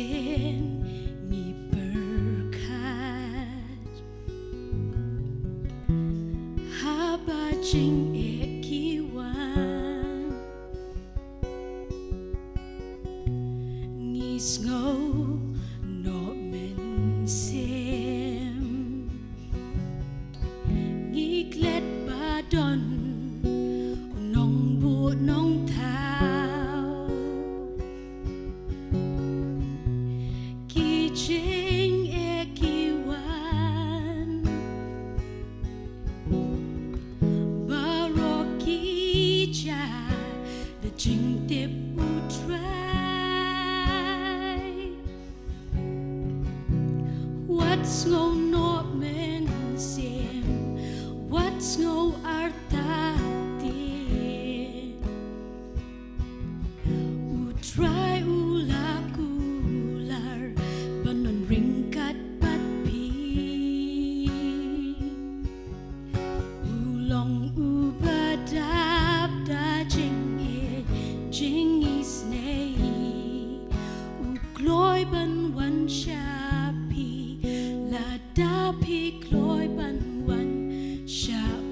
sen ni berkat haba jing ekiwan ngis ngau no men sem ngiklet badon nong bu nong thao ki jing ekiwan baroki cha the jing tip utrai what's no not men sim what's no arta utrai ulakular banon ringkat patpi ulong ubadap da jing isnei ukloy ban wan shapi la dapi kloy ban wan shau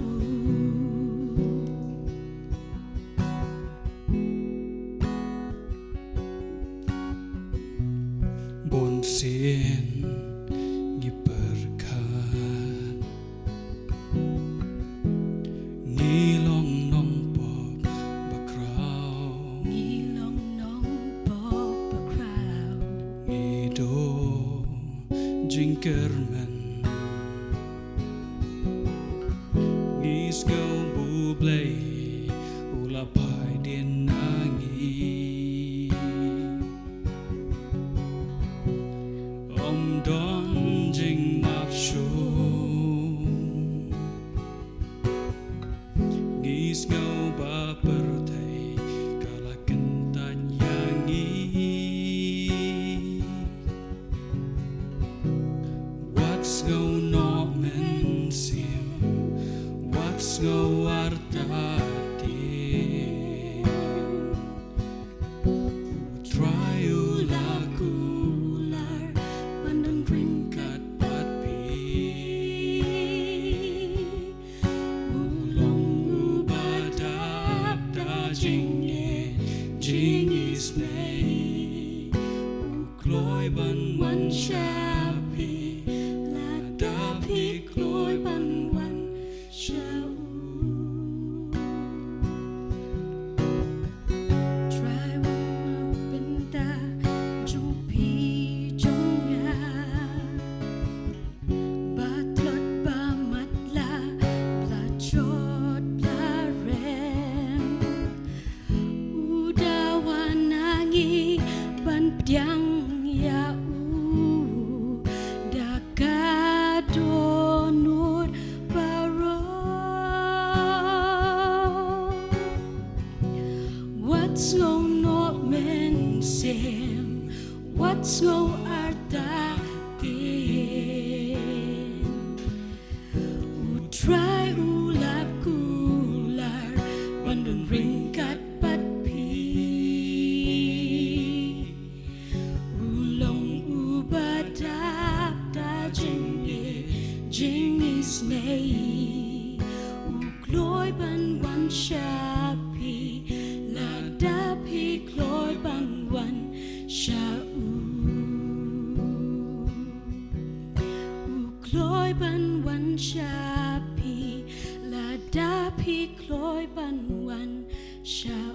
bon sen ni berkat ni long nong pop bakrau ni long nong pop bakrau ni do jingerman ni skau bu BLEI ula pai din nangi om don jing map shu ngis ngau ba per thai kala kentan yangi what's go no men sim what's go arta try ulakular banon ringkat patpi ulong ubadap da jing isnei ukloy ban wan shapi la dapi kloy ban wan shau try benda jumpi jonga batlot ba matla plachot plaren udawanangi ban pdiang ya dakadonur baro what's no not men sim what's no arta tin utrai ulakular bandun ringkat patpi ulong ubadap da jing isnei ukloy ban wan shapi la dapi kloy ban wan shau ukloy ban wan shapi la dapi kloy ban wan shau